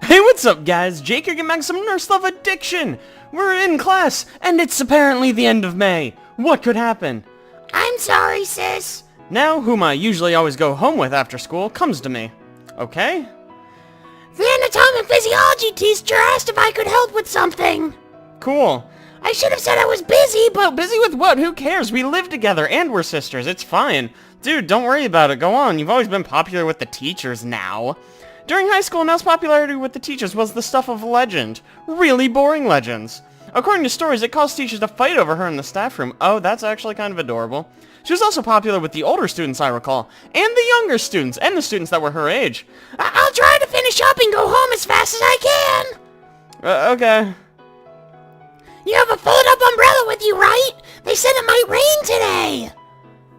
Hey, what's up, guys? Jake here, getting back some Nurse Love Addiction. We're in class, and it's apparently the end of May. What could happen? I'm sorry, sis. Now, whom I usually always go home with after school comes to me. Okay? The anatomy and physiology teacher asked if I could help with something. Cool. I should have said I was busy, but Busy with what? Who cares? We live together, and we're sisters. It's fine. Dude, don't worry about it. Go on. You've always been popular with the teachers now. During high school, Nell's popularity with the teachers was the stuff of legend. Really boring legends. According to stories, it caused teachers to fight over her in the staff room. Oh, that's actually kind of adorable. She was also popular with the older students, I recall, and the younger students, and the students that were her age. I'll try to finish up and go home as fast as I can. Okay. You have a fold-up umbrella with you, right? They said it might rain today.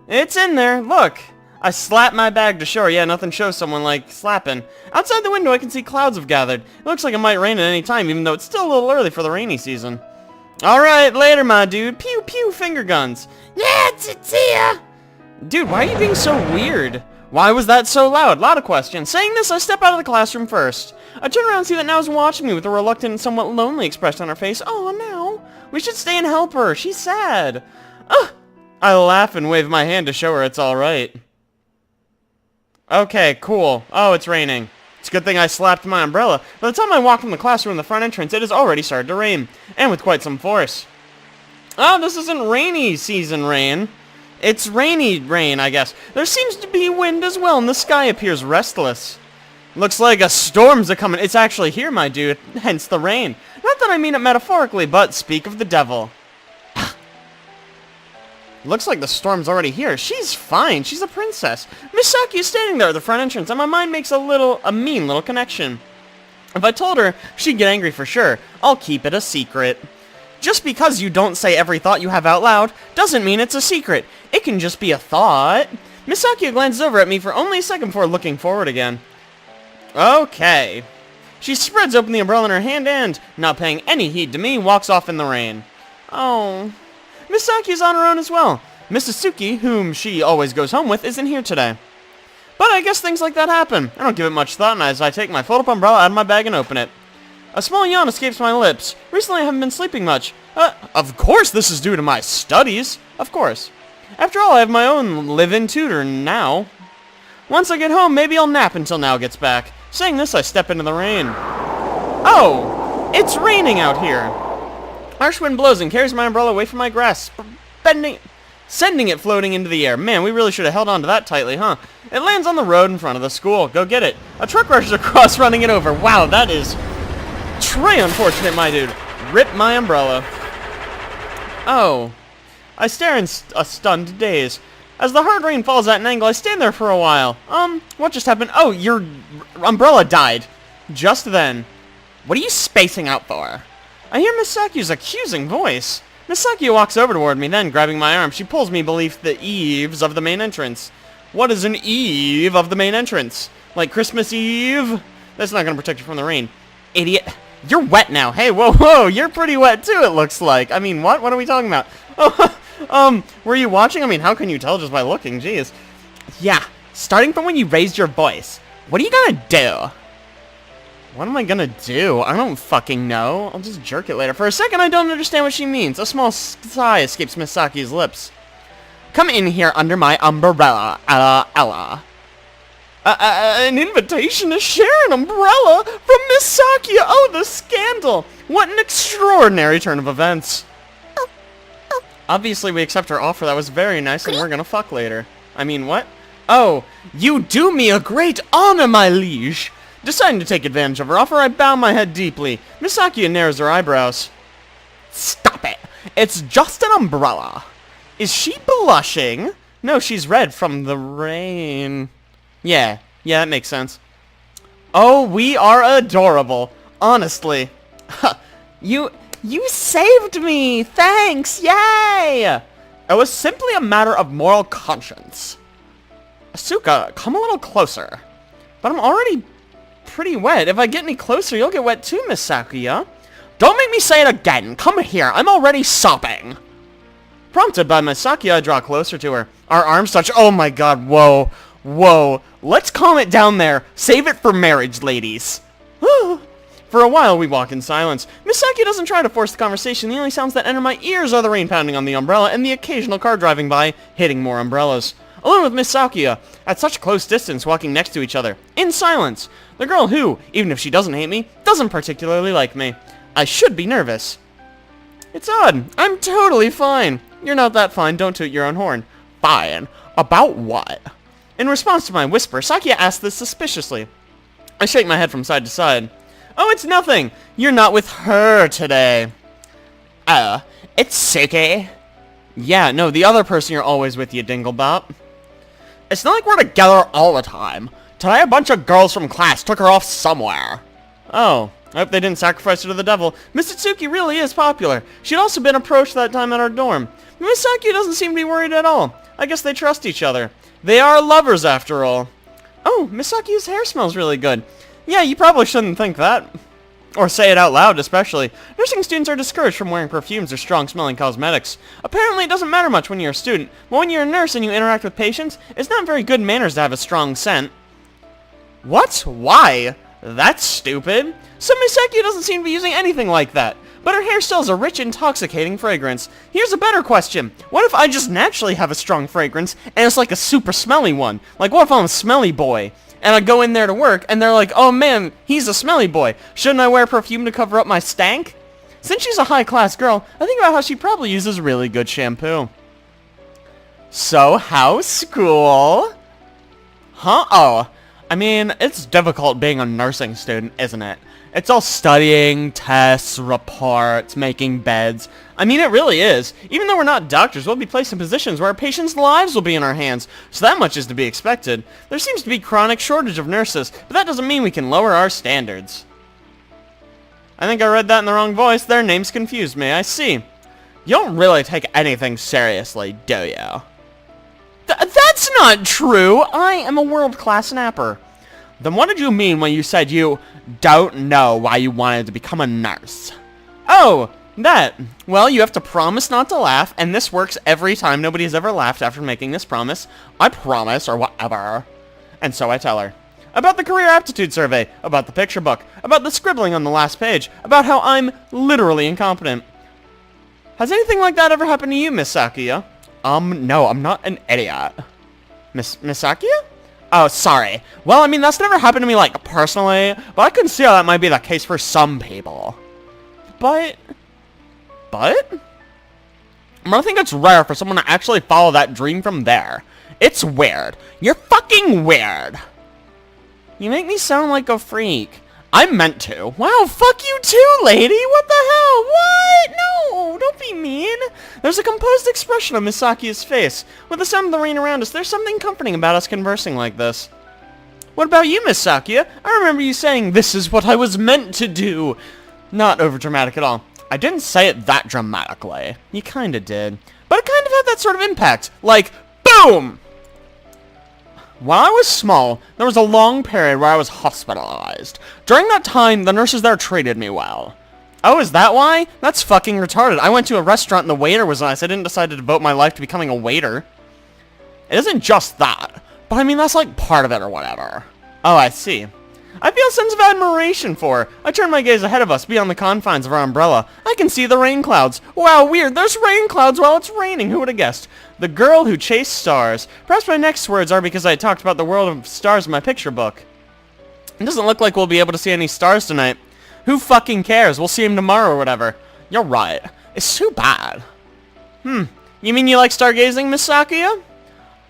It's in there. Look. I slapped my bag to shore. Yeah, nothing shows someone like slapping. Outside the window, I can see clouds have gathered. It looks like it might rain at any time, even though it's still a little early for the rainy season. Alright, later, my dude. Pew pew finger guns. Yeah, see ya. Dude, why are you being so weird? Why was that so loud? Lot of questions. Saying this, I step out of the classroom first. I turn around and see that Now's watching me with a reluctant and somewhat lonely expression on her face. Oh, Now. We should stay and help her. She's sad. I laugh and wave my hand to show her it's alright. Okay, cool. Oh, it's raining. It's a good thing I slapped my umbrella. By the time I walk from the classroom in the front entrance, it has already started to rain. And with quite some force. Oh, this isn't rainy season rain. It's rainy rain, I guess. There seems to be wind as well, and the sky appears restless. Looks like a storm's a-coming. It's actually here, my dude. Hence the rain. Not that I mean it metaphorically, but speak of the devil. Looks like the storm's already here. She's fine. She's a princess. Misaki is standing there at the front entrance, and my mind makes a mean little connection. If I told her, she'd get angry for sure. I'll keep it a secret. Just because you don't say every thought you have out loud doesn't mean it's a secret. It can just be a thought. Misaki glances over at me for only a second before looking forward again. Okay. She spreads open the umbrella in her hand and, not paying any heed to me, walks off in the rain. Oh. Misaki is on her own as well. Mrs. Suki, whom she always goes home with, isn't here today. But I guess things like that happen. I don't give it much thought as I take my fold-up umbrella out of my bag and open it. A small yawn escapes my lips. Recently I haven't been sleeping much. Of course this is due to my studies. Of course. After all, I have my own live-in tutor now. Once I get home, maybe I'll nap until Now gets back. Saying this, I step into the rain. Oh! It's raining out here. Harsh wind blows and carries my umbrella away from my grasp, sending it floating into the air. Man, we really should have held on to that tightly, huh? It lands on the road in front of the school. Go get it. A truck rushes across, running it over. Wow, that is très unfortunate, my dude. Rip my umbrella. Oh. I stare in a stunned daze. As the hard rain falls at an angle, I stand there for a while. What just happened? Oh, your umbrella died. Just then. What are you spacing out for? I hear Misaki's accusing voice. Misaki walks over toward me, then, grabbing my arm, she pulls me beneath the eaves of the main entrance. What is an eve of the main entrance? Like Christmas Eve? That's not gonna protect you from the rain. Idiot. You're wet now. Hey, whoa, whoa, you're pretty wet too, it looks like. I mean, what? What are we talking about? Oh, were you watching? I mean, how can you tell just by looking? Jeez. Yeah, starting from when you raised your voice. What are you gonna do? What am I gonna do? I don't fucking know. I'll just jerk it later. For a second, I don't understand what she means. A small sigh escapes Misaki's lips. Come in here under my umbrella, Ella. An invitation to share an umbrella from Misaki. Oh, the scandal. What an extraordinary turn of events. Obviously, we accept her offer. That was very nice, and we're gonna fuck later. I mean, what? Oh, you do me a great honor, my liege. Deciding to take advantage of her offer, I bow my head deeply. Misaki narrows her eyebrows. Stop it! It's just an umbrella. Is she blushing? No, she's red from the rain. Yeah, that makes sense. Oh, we are adorable. Honestly. You saved me! Thanks! Yay! It was simply a matter of moral conscience. Asuka, come a little closer. But I'm already pretty wet. If I get any closer, you'll get wet too, Miss Sakuya. Don't make me say it again. Come here. I'm already sopping. Prompted by Misaki, I draw closer to her. Our arms touch. Oh my god, whoa. Whoa. Let's calm it down there. Save it for marriage, ladies. For a while, we walk in silence. Misaki doesn't try to force the conversation. The only sounds that enter my ears are the rain pounding on the umbrella and the occasional car driving by, hitting more umbrellas. Alone with Miss Sakuya, at such close distance, walking next to each other, in silence. The girl who, even if she doesn't hate me, doesn't particularly like me. I should be nervous. It's odd. I'm totally fine. You're not that fine. Don't toot your own horn. Fine. About what? In response to my whisper, Sakuya asks this suspiciously. I shake my head from side to side. Oh, it's nothing. You're not with her today. It's Suki. Yeah, no, the other person you're always with, you dinglebop. It's not like we're together all the time. Today a bunch of girls from class took her off somewhere. Oh, I hope they didn't sacrifice her to the devil. Miss Itsuki really is popular. She'd also been approached that time at our dorm. Miss Sakuya doesn't seem to be worried at all. I guess they trust each other. They are lovers after all. Oh, Miss Sakuya's hair smells really good. Yeah, you probably shouldn't think that. Or say it out loud, especially. Nursing students are discouraged from wearing perfumes or strong-smelling cosmetics. Apparently it doesn't matter much when you're a student, but when you're a nurse and you interact with patients, it's not very good manners to have a strong scent. What? Why? That's stupid. So Miss Sakuya doesn't seem to be using anything like that, but her hair still has a rich, intoxicating fragrance. Here's a better question. What if I just naturally have a strong fragrance, and it's like a super smelly one? Like, what if I'm a smelly boy? And I go in there to work, and they're like, oh man, he's a smelly boy. Shouldn't I wear perfume to cover up my stank? Since she's a high-class girl, I think about how she probably uses really good shampoo. So, how's school? Huh? Oh, I mean, it's difficult being a nursing student, isn't it? It's all studying, tests, reports, making beds. I mean, it really is. Even though we're not doctors, we'll be placed in positions where our patients' lives will be in our hands, so that much is to be expected. There seems to be chronic shortage of nurses, but that doesn't mean we can lower our standards. I think I read that in the wrong voice. Their names confused me. I see. You don't really take anything seriously, do you? That's not true! I am a world-class napper. Then what did you mean when you said you don't know why you wanted to become a nurse? Oh, that. Well, you have to promise not to laugh, and this works every time. Nobody has ever laughed after making this promise. I promise, or whatever. And so I tell her. About the career aptitude survey, about the picture book, about the scribbling on the last page, about how I'm literally incompetent. Has anything like that ever happened to you, Miss Sakuya? No, I'm not an idiot. Miss Sakuya? Oh, sorry. Well, I mean, that's never happened to me, like, personally, but I can see how that might be the case for some people. But? I think it's rare for someone to actually follow that dream from there. It's weird. You're fucking weird. You make me sound like a freak. I meant to. Wow, fuck you too, lady! What the hell? What? No, don't be mean. There's a composed expression on Miss Sakuya's face. With the sound of the rain around us, there's something comforting about us conversing like this. What about you, Miss Sakuya? I remember you saying, this is what I was meant to do. Not overdramatic at all. I didn't say it that dramatically. You kinda did. But it kind of had that sort of impact. Like, boom! While I was small, there was a long period where I was hospitalized. During that time, the nurses there treated me well. Oh, is that why? That's fucking retarded. I went to a restaurant and the waiter was nice. I didn't decide to devote my life to becoming a waiter. It isn't just that, but I mean, that's like part of it or whatever. Oh, I see. I feel a sense of admiration for her. I turn my gaze ahead of us, beyond the confines of our umbrella. I can see the rain clouds. Wow, weird. There's rain clouds while it's raining. Who would have guessed? The girl who chased stars. Perhaps my next words are because I talked about the world of stars in my picture book. It doesn't look like we'll be able to see any stars tonight. Who fucking cares? We'll see them tomorrow or whatever. You're right. It's too bad. You mean you like stargazing, Miss Sakuya?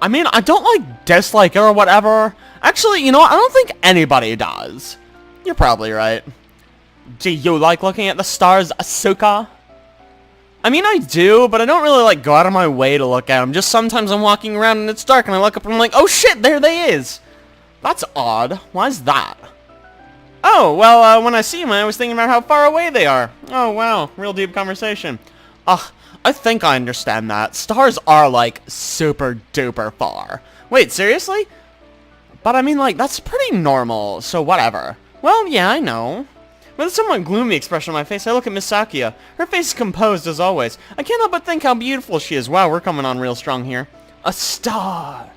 I mean, I don't like dislike it or whatever. Actually, you know what? I don't think anybody does. You're probably right. Do you like looking at the stars, Asuka? I mean, I do, but I don't really, like, go out of my way to look at them. Just sometimes I'm walking around and it's dark and I look up and I'm like, oh shit, there they is. That's odd. Why's that? Oh, well, when I see them, I was thinking about how far away they are. Oh, wow. Real deep conversation. I think I understand that. Stars are, like, super duper far. Wait, seriously? But I mean, like, that's pretty normal, so whatever. Well, yeah, I know. With a somewhat gloomy expression on my face, I look at Miss Sakuya. Her face is composed as always. I can't help but think how beautiful she is. Wow, we're coming on real strong here. A star!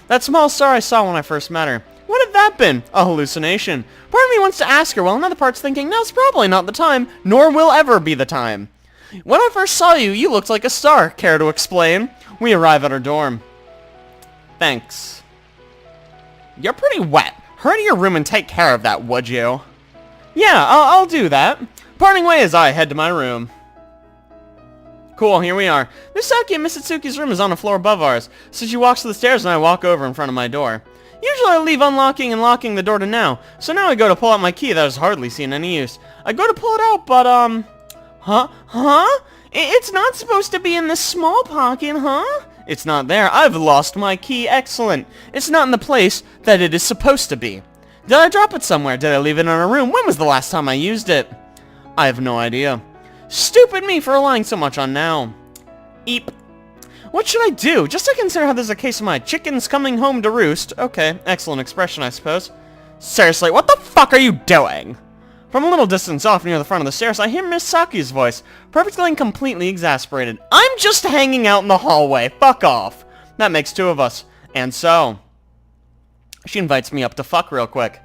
That small star I saw when I first met her. What had that been? A hallucination. Part of me wants to ask her, while another part's thinking, now's probably not the time, nor will ever be the time. When I first saw you, you looked like a star. Care to explain? We arrive at her dorm. Thanks. You're pretty wet. Hurry to your room and take care of that, would you? Yeah, I'll do that. Parting ways, I head to my room. Cool, here we are. Misaki and Misatsuki's room is on a floor above ours, so she walks to the stairs and I walk over in front of my door. Usually I leave unlocking and locking the door to now, so now I go to pull out my key that has hardly seen any use. I go to pull it out, but Huh? It's not supposed to be in this small pocket, huh? It's not there. I've lost my key. Excellent. It's not in the place that it is supposed to be. Did I drop it somewhere? Did I leave it in a room? When was the last time I used it? I have no idea. Stupid me for relying so much on now. Eep. What should I do? Just to consider how this is a case of my chickens coming home to roost. Okay, excellent expression, I suppose. Seriously, what the fuck are you doing? From a little distance off near the front of the stairs, I hear Miss Saki's voice, perfectly and completely exasperated. I'm just hanging out in the hallway. Fuck off. That makes two of us. And so, she invites me up to fuck real quick.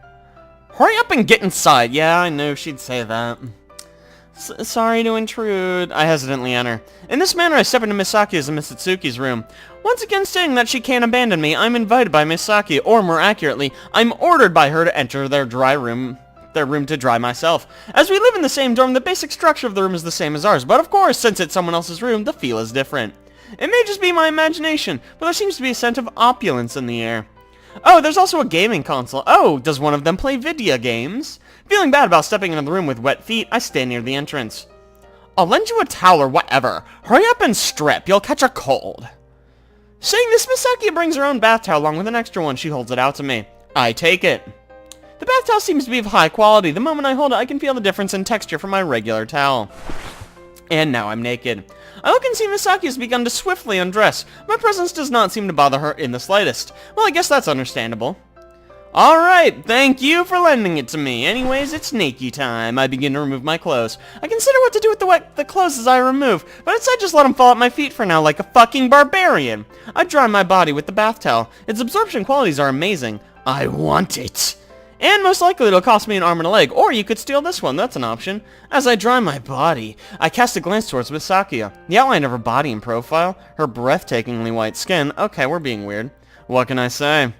Hurry up and get inside. Yeah, I knew she'd say that. Sorry to intrude. I hesitantly enter. In this manner, I step into Misaki's and Misatsuki's room. Once again stating that she can't abandon me, I'm invited by Misaki, or more accurately, I'm ordered by her to enter their room to dry myself. As we live in the same dorm, the basic structure of the room is the same as ours, but of course, since it's someone else's room, the feel is different. It may just be my imagination, but there seems to be a scent of opulence in the air. Oh, there's also a gaming console. Oh, does one of them play video games? Feeling bad about stepping into the room with wet feet, I stand near the entrance. I'll lend you a towel or whatever. Hurry up and strip. You'll catch a cold. Saying this, Misaki brings her own bath towel along with an extra one. She holds it out to me. I take it. The bath towel seems to be of high quality. The moment I hold it, I can feel the difference in texture from my regular towel. And now I'm naked. I look and see Misaki has begun to swiftly undress. My presence does not seem to bother her in the slightest. Well, I guess that's understandable. Alright, thank you for lending it to me. Anyways, it's naked time. I begin to remove my clothes. I consider what to do with the clothes as I remove, but instead just let them fall at my feet for now like a fucking barbarian. I dry my body with the bath towel. Its absorption qualities are amazing. I want it. And most likely it'll cost me an arm and a leg, or you could steal this one, that's an option. As I dry my body, I cast a glance towards Misaki. The outline of her body and profile, her breathtakingly white skin. Okay, we're being weird. What can I say?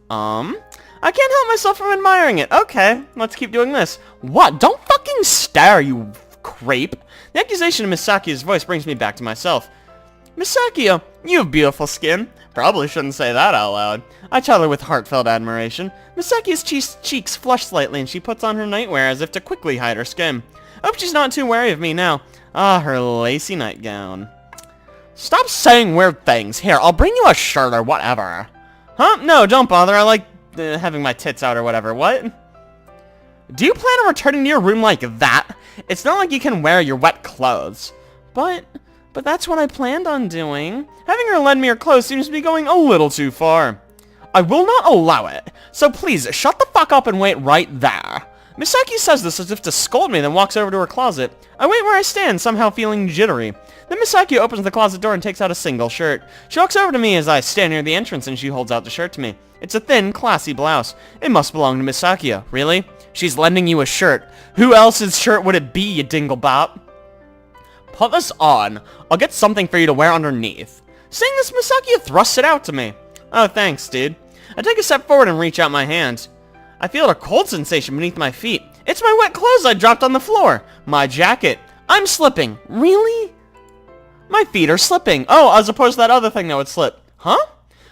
I can't help myself from admiring it. Okay, let's keep doing this. What? Don't fucking stare, you creep. The accusation of Misaki's voice brings me back to myself. Misaki, you have beautiful skin. Probably shouldn't say that out loud. I tell her with heartfelt admiration. Misaki's cheeks flush slightly and she puts on her nightwear as if to quickly hide her skin. I hope she's not too wary of me now. Ah, her lacy nightgown. Stop saying weird things. Here, I'll bring you a shirt or whatever. Huh? No, don't bother. I like having my tits out or whatever. What? Do you plan on returning to your room like that? It's not like you can wear your wet clothes. But that's what I planned on doing. Having her lend me her clothes seems to be going a little too far. I will not allow it. So please, shut the fuck up and wait right there. Misaki says this as if to scold me, then walks over to her closet. I wait where I stand, somehow feeling jittery. Then Misaki opens the closet door and takes out a single shirt. She walks over to me as I stand near the entrance and she holds out the shirt to me. It's a thin, classy blouse. It must belong to Misaki. Really? She's lending you a shirt. Who else's shirt would it be, you dinglebop? Put this on. I'll get something for you to wear underneath. Saying this, Misaki thrusts it out to me. Oh, thanks, dude. I take a step forward and reach out my hand. I feel a cold sensation beneath my feet. It's my wet clothes I dropped on the floor. My jacket. I'm slipping. Really? My feet are slipping. Oh, as opposed to that other thing that would slip. Huh?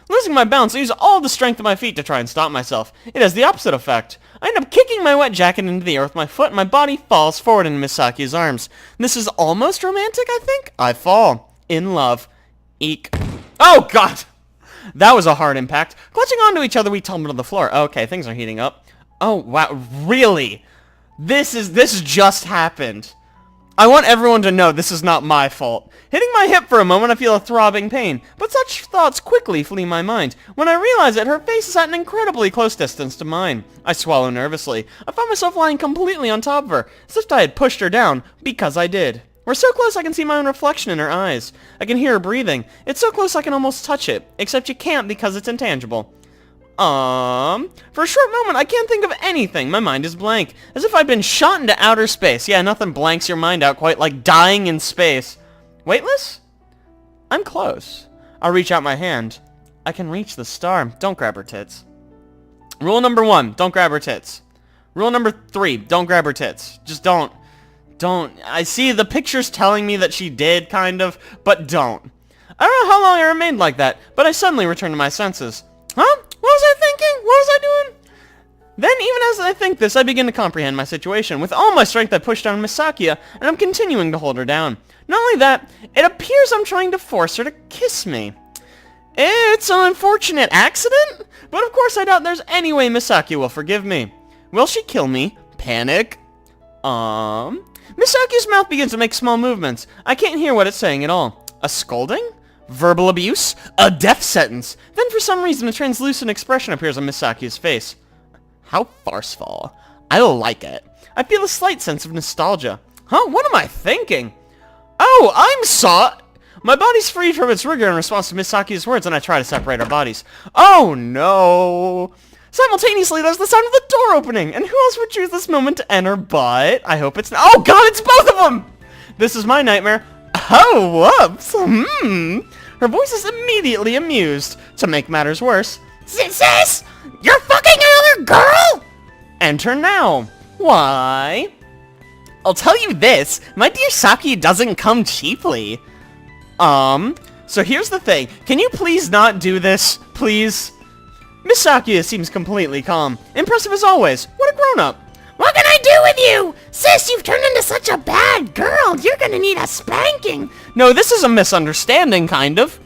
Losing my balance, I use all the strength of my feet to try and stop myself. It has the opposite effect. I end up kicking my wet jacket into the air with my foot and my body falls forward into Misaki's arms. This is almost romantic, I think. I fall. In love. Eek. Oh, God! That was a hard impact. Clutching onto each other, we tumbled to the floor. Okay, things are heating up. Oh, wow. Really? This just happened. I want everyone to know this is not my fault. Hitting my hip for a moment, I feel a throbbing pain, but such thoughts quickly flee my mind. When I realize it, her face is at an incredibly close distance to mine. I swallow nervously. I find myself lying completely on top of her, as if I had pushed her down, because I did. We're so close I can see my own reflection in her eyes. I can hear her breathing. It's so close I can almost touch it, except you can't because it's intangible. For a short moment, I can't think of anything. My mind is blank. As if I'd been shot into outer space. Yeah, nothing blanks your mind out quite like dying in space. Weightless? I'm close. I'll reach out my hand. I can reach the star. Don't grab her tits. Rule number 1, don't grab her tits. Rule number 3, don't grab her tits. Just don't. Don't. I see the pictures telling me that she did, kind of, but don't. I don't know how long I remained like that, but I suddenly returned to my senses. Huh? What was I thinking? What was I doing? Then, even as I think this, I begin to comprehend my situation. With all my strength, I push down Miss Sakuya, and I'm continuing to hold her down. Not only that, it appears I'm trying to force her to kiss me. It's an unfortunate accident, but of course I doubt there's any way Miss Sakuya will forgive me. Will she kill me? Panic. Miss Sakuya's mouth begins to make small movements. I can't hear what it's saying at all. A scolding? Verbal abuse? A death sentence? Then for some reason a translucent expression appears on Miss Sakuya's face. How farceful. I like it. I feel a slight sense of nostalgia. Huh? What am I thinking? Oh, I'm My body's freed from its rigor in response to Miss Sakuya's words, and I try to separate our bodies. Oh no! Simultaneously, there's the sound of the door opening, and who else would choose this moment to enter but... I hope it's not... Oh god, it's both of them! This is my nightmare. Oh, whoops! Her voice is immediately amused. To make matters worse... Sis! You're fucking another girl?! Enter now. Why? I'll tell you this, my dear Sakuya doesn't come cheaply. So here's the thing. Can you please not do this? Please? Miss Sakuya seems completely calm. Impressive as always. What a grown-up. What can I do with you? Sis, you've turned into such a bad girl. You're gonna need a spanking. No, this is a misunderstanding, kind of.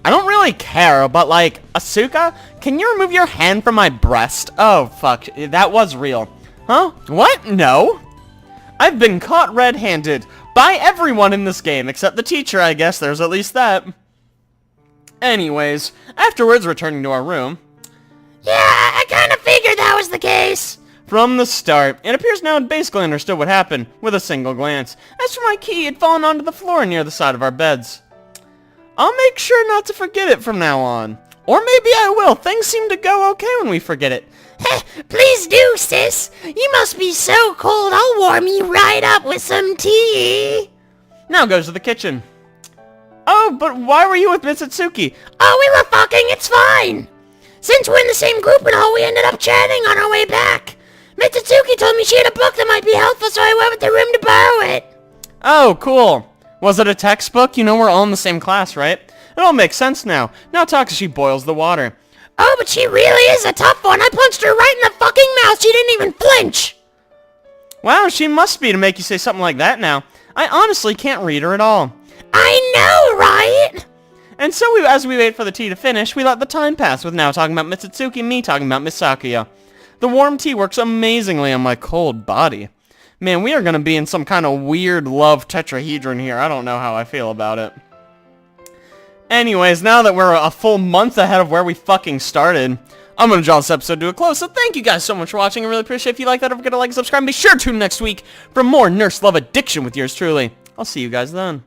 I don't really care, but like, Asuka, can you remove your hand from my breast? Oh, fuck. That was real. Huh? What? No. I've been caught red-handed by everyone in this game, except the teacher, I guess. There's at least that. Anyways, afterwards, returning to our room. Yeah, I kind of figured that was the case. From the start, it appears now I'd basically understood what happened with a single glance. As for my key, it had fallen onto the floor near the side of our beds. I'll make sure not to forget it from now on. Or maybe I will. Things seem to go okay when we forget it. Please do, sis. You must be so cold, I'll warm you right up with some tea. Now goes to the kitchen. Oh, but why were you with Mitsutsuki? Oh, we were fucking, it's fine. Since we're in the same group and all, we ended up chatting on our way back. Mitsutsuki told me she had a book that might be helpful, so I went with the room to borrow it. Oh, cool. Was it a textbook? You know we're all in the same class, right? It all makes sense now. Now Takashi boils the water. Oh, but she really is a tough one. I punched her right in the fucking mouth. She didn't even flinch. Wow, she must be to make you say something like that now. I honestly can't read her at all. I know, right? And so as we wait for the tea to finish, we let the time pass with now talking about Mitsutsuki and me talking about Miss Sakuya. The warm tea works amazingly on my cold body. Man, we are going to be in some kind of weird love tetrahedron here. I don't know how I feel about it. Anyways, now that we're a full month ahead of where we fucking started, I'm going to draw this episode to a close. So thank you guys so much for watching. I really appreciate it. If you like that, don't forget to like and subscribe. And be sure to tune next week for more Nurse Love Addiction with yours truly. I'll see you guys then.